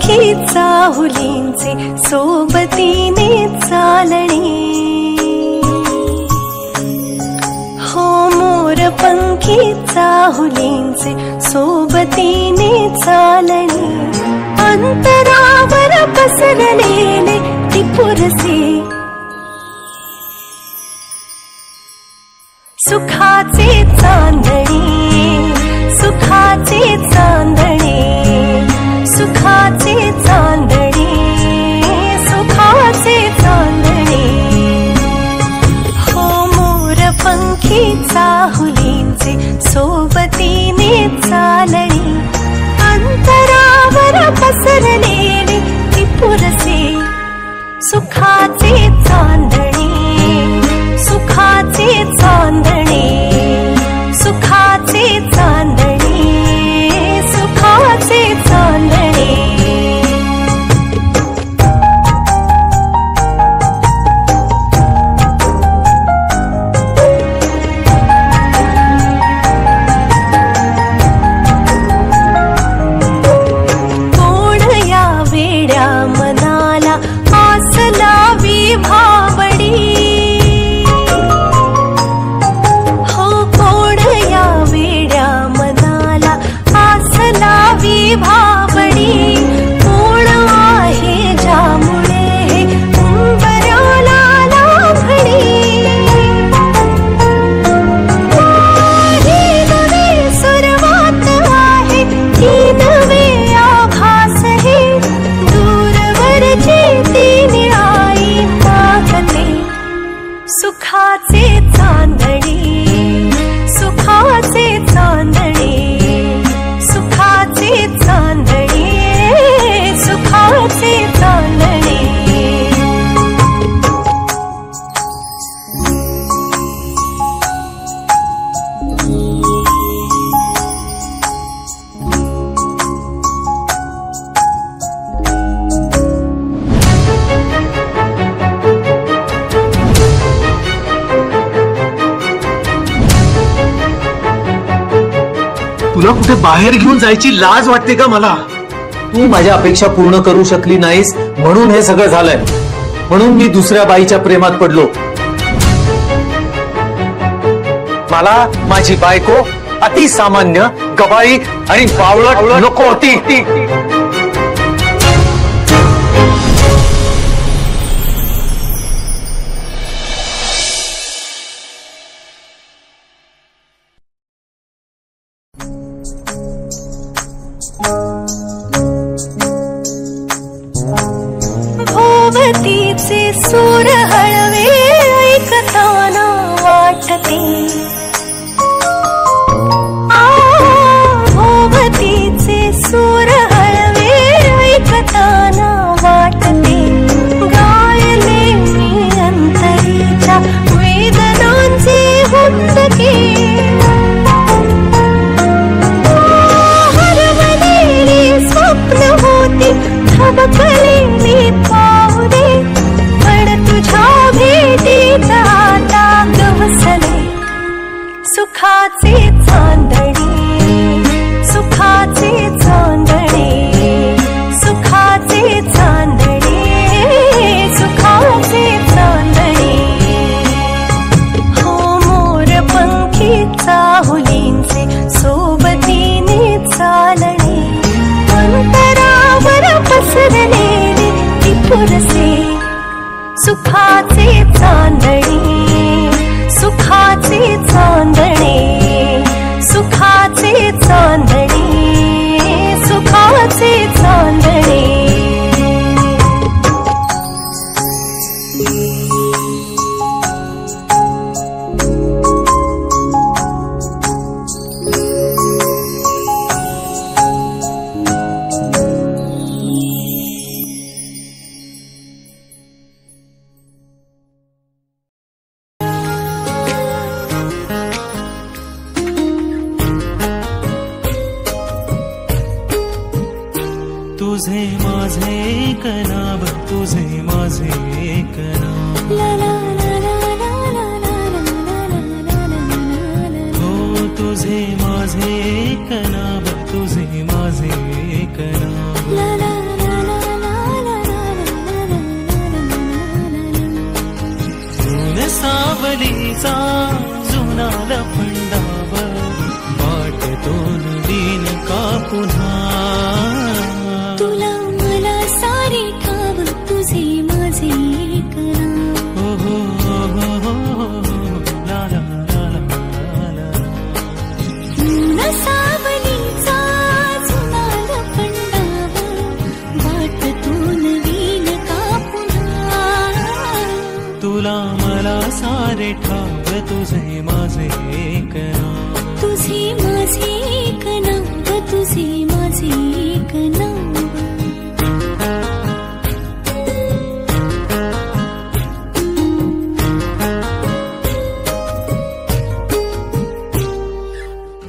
पंखी चाहुलींचे सोबतीने चालणे, हो मोर पंखी चाहुलींचे सोबतीने चालणे, अंतरावर पसरलेले टिपुरसे सुखाचे चांदणे, सुखाचे चांदणे, सुखाचे चांदणे, सुखाचे चांदणे, हो मोर पंखी चाहुलींचे सोबतीने चालणे, अंतरावर पसरलेले टिपुरसे सुखाचे चांदणे, सुखाचे चांदणे, सुखाचे चांदणे, सुखाचे चांदणे। कोण या वेड्या मनाला आस लावी भावडी, हो कोण या वेड्या मनाला आस लावी भावडी, कोण आहे ज्यामुळे उंबऱ्याला लाभडी, ही नवी सुरुवात आहे, ही नवे आभास हे, दूरवरची ती निळाई मागते सुखाचे चांदणे, सुखाचे चांदणे, सुखाचे चांदणे, सुखाचे चांदणे। तुला कुठे बाहेर घेऊन जायची लाज वाटते का मला? तू माझ्या अपेक्षा पूर्ण करू शकली नाहीस म्हणून हे सगळं झालंय, म्हणून मी दुसऱ्या बाईच्या प्रेमात पडलो। मला माझी बायको अतिसामान्य, गबाळी आणि बावळट नको होती। भोवतीचे सूर हळवे ऐकताना वाटते, भोवतीचे सूर हळवे ऐकताना वाटते, गायले मी अंतरीच्या वेदनांचे हुंदके, हरवलेली स्वप्न होती थबकलेली पावले, पण तुझ्या भेटीत आता गवसले सुखाचे चांदणे, सुखाचे चांदणे, सुखाचे चांदणे, सुखाचे चांदणे, हो मोर पंखी चाहुलींचे सोबतीने चालणे, अंतरावर पसरलेले टिपुरसे सुखाचे चांदणे, सुखाचे चांदणे, सुखाचे चांदणे, सुखाचे चांदणे। तुझे माझे एक नाव, तुझे माझे एक नाव, हो तुझे माझे एक नाव, तुझे माझे एक नाव, सावलीचा जुना लपंडाव वाटतून दिन का पुन्हा तुला मला सारे ठाव तुझे माझे एक नाव हो हो हो हो ला ला ला ला ला न सावलीचा जुना लपंडाव वाटतून दिन का पुन्हा तुला मला सारे ठाव तुझे माझे एक नाव तुझे माझे एक नाव तुझे माझे एक नाव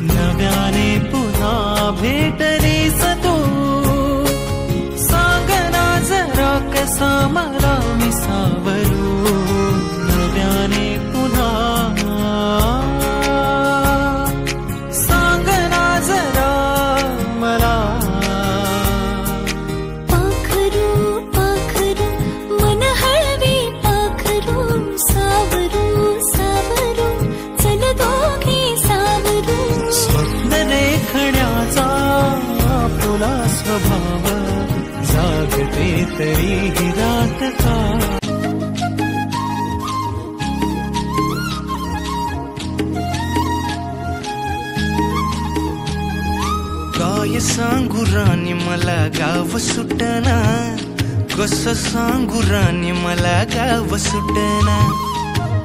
नव्याने पुन्हा भेटलीस तू सांग ना जरा कसा मला मी सावरू नव्याने पुन्हा सांग ना जरा मला पाखरू पाखरू मन हळवे पाखरू सावरू सावरू चल दोघे सावरू स्वप्न देखण्याचा तुला स्वभाव जागते तरी रात का काय सांगू राणी मला गाव सुटना कसं सांगू राणी मला गाव सुटना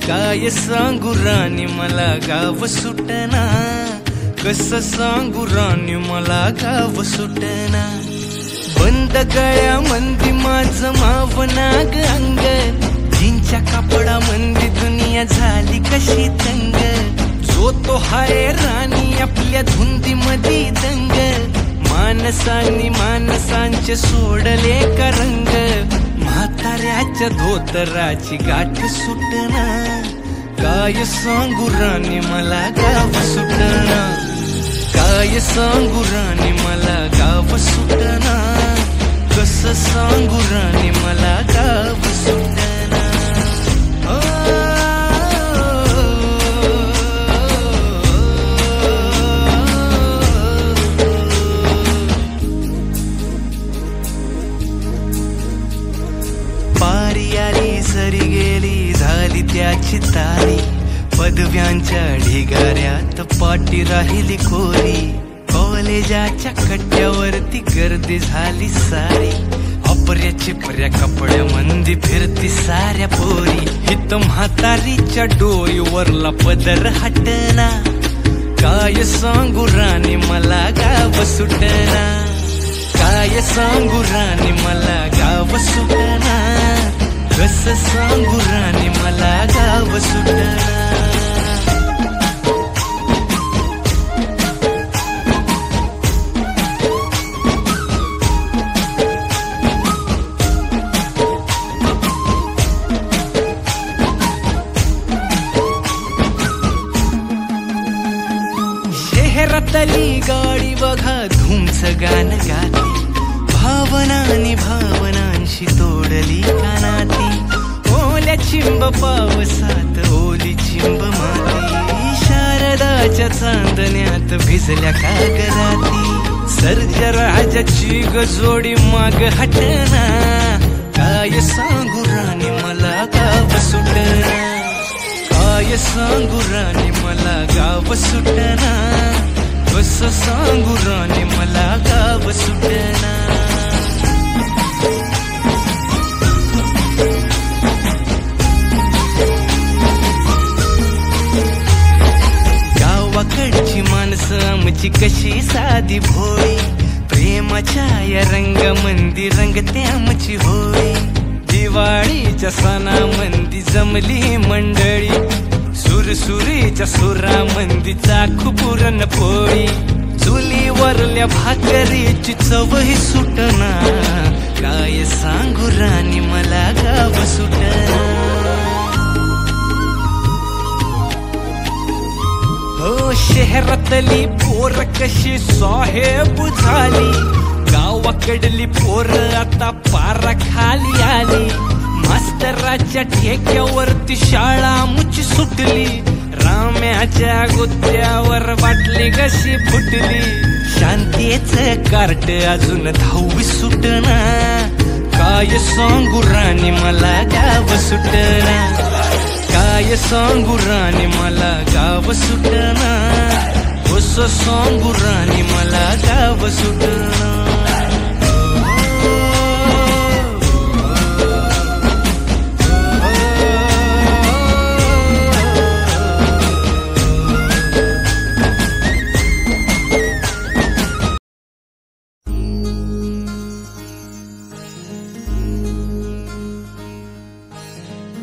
काय सांगू राणी मला गाव सुटना कसं सांगू राणी मला गाव सुटना बंद गळ्या मंदी माझं मावनाग अंग जिंच्या कापडा मंदी दुनिया झाली कशी तंग जो तो हाय राणी आपल्या धुंदी मधी दंग मानसांनी मानसांचे सोडले का रंग म्हाताऱ्याच्या धोतराची गाठ सुटना काय सांगू राणी मला गाव सुटना काय सांगू राणी मला गाव सुटना कसं सांगू राणी मला गाव सुटना पारी आली सरी गेली झाली त्याची तारी पदव्यांच्या ढिगाऱ्यात पाटी राहिली कोरी कॉलेजाच्या कट्ट्यावरती गर्दी झाली सारी अपऱ्या चिपऱ्या कपड्या मंदी फिरती साऱ्या पोरी हित म्हातारीच्या डोईवरला पदर हटना काय सांगू राणी मला गाव सुटना काय सांगू राणी मला गाव सुटना कसं सांगू राणी मला गाव सुटना शहरातली गाडी बघा धूमचं गाणं गाते भावनांनी भावनांशी तोडली कानाती ओल्या चिंब पावसात ओली चिंब माती शारदाच्या चांदण्यात भिजल्या कागदाती सर्जराजाची गजोडी माग हटना काय सांगू राणी मला गाव सुटना काय सांगू राणी मला गाव सुटना कसं सांगू राणी मला गाव सुटना गावाकडची माणसं आमची कशी साधी भोळी प्रेमाच्या या रंगामंदी रंगते आमची होळी दिवाळीच्या सणामंदी जमली मंडळी सुरसुरीच्या सुरामंदी चाखू पुरणपोळी चुलीवरल्या भाकरीची चवही सुटना काय सांगू राणी मला गाव सुटना हो शहरातली पोर कशी साहेब झाली गावाकडली पोर आता पारा खाली आली मास्तराच्या ठेक्यावरती शाळा मुची सुटली, राम्याच्या गुत्त्यावर बाटली कशी फुटली. शांतीचं कार्ट अजून 10वी सुटना, काय सांगू राणी मला गाव सुटना, काय सांगू राणी मला गाव सुटना, कसं सांगू राणी मला गाव सुटना.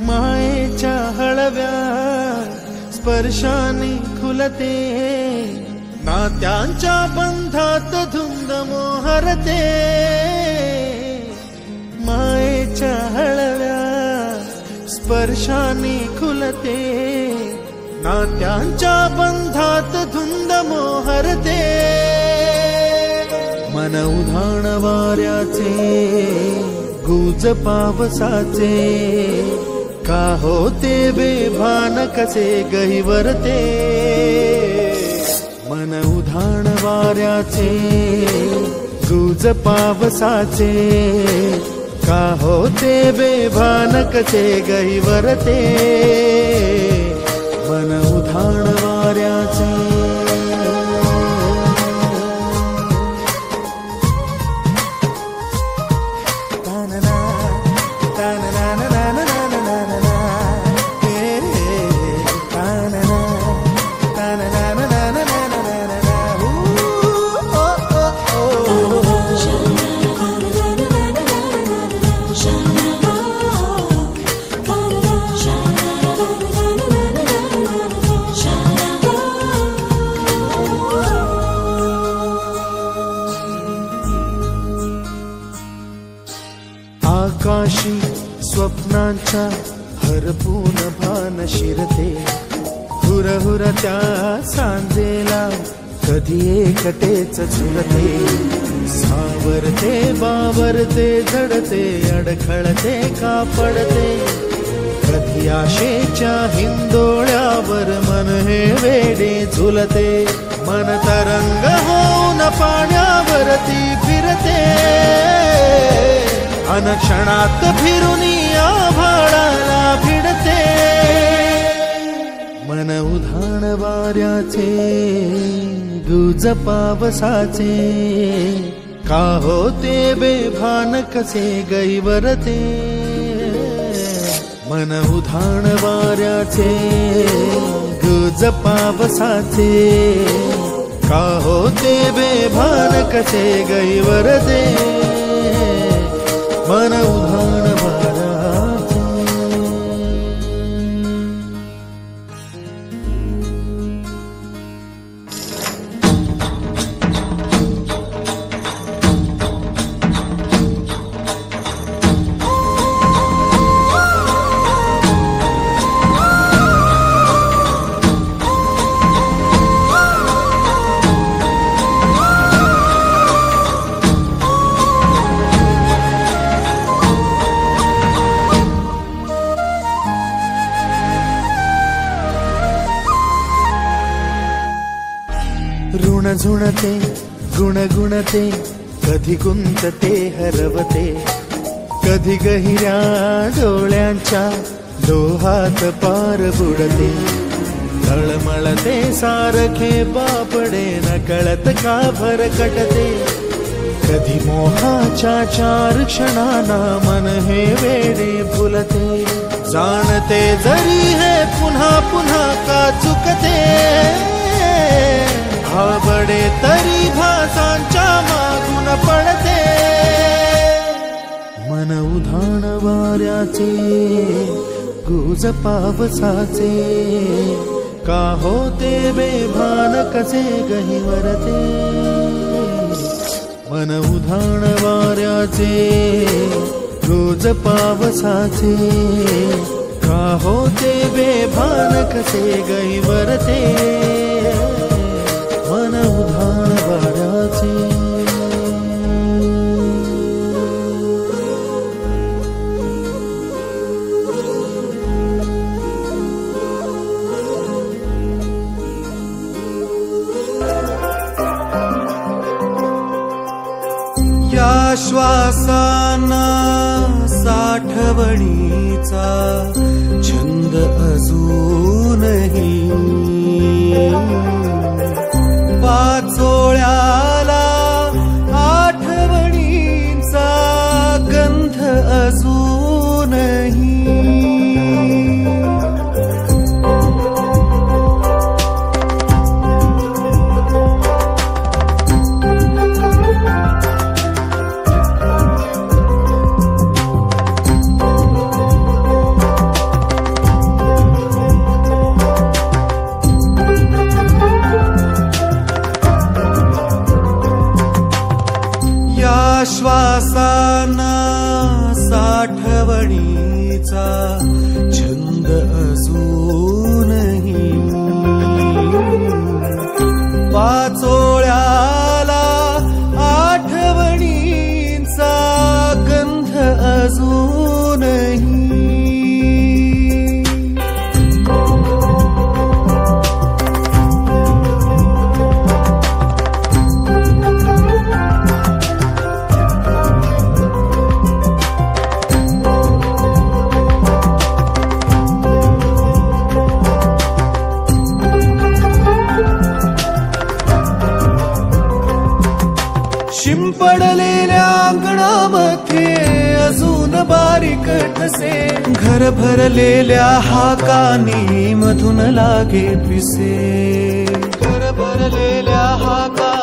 मायेच्या हळव्या स्पर्शाने खुलते, नात्यांच्या बंधात धुंद मोहरते. मायेच्या हळव्या स्पर्शाने खुलते, नात्यांच्या बंधात धुंद मोहरते. मन उधाण वाऱ्याचे गुज पावसाचे, का होते बेभान कसे गहिवरते. मन उधाण वाऱ्याचे गुज पावसाचे, का होते बेभान कसे गहिवरते. मन उधाण वाऱ्याचे आकाशी स्वप्नांच्या हरपून भान शिरते. हुरहुर त्या सांजेला कधी एकटेच झुलते. सावरते बावरते झडते, अडखळते का पडते. कधी आशेच्या हिंदोळ्यावर मन हे वेडे झुलते. मन तरंग होऊन पाण्यावरती फिरते. अनक्षणात फिरून आभाळाला भिडते. मन उधाण वाऱ्याचे गुज पावसाचे, का होते बेभान कसे गैवरते. मन उधाण वाऱ्याचे गुज पावसाचे, का होते बेभान कसे गैवरते. मन उधाण वाऱ्याचे ऋण झुणते गुणगुणते, कधी गुंतते हरवते. कधी गहिऱ्या डोळ्यांच्या लोहात पार बुडते. तळमळते सारखे बापडे, नकळत का भरकटते. कधी मोहाच्या 4 क्षणांना मन हे वेडे फुलते. जाणते जरी हे पुन्हा पुन्हा का चुकते. आवडे तरी भासांच्या मागून पडते. मन उधाण वाऱ्याचे गुज पावसाचे, का होते बेभान कसे गहिवरते. मन उधाण वाऱ्याचे गुज पावसाचे, का होते बेभान कसे गहिवरते. मन उधाण वाऱ्याचे साठवणीचा छंद अजूनही पाचोळ्याला आठवणींचा गंध अजूनही श्वासाना साठवणीचा छंद अजूनही पाचोळ्याला आठवणींचा गंध अजूनही शिंपडलेल्या अंगणामध्ये अजून बारीक ठसे घर भरलेल्या हाकानी मधून लागे पिसे घर भरलेल्या हाका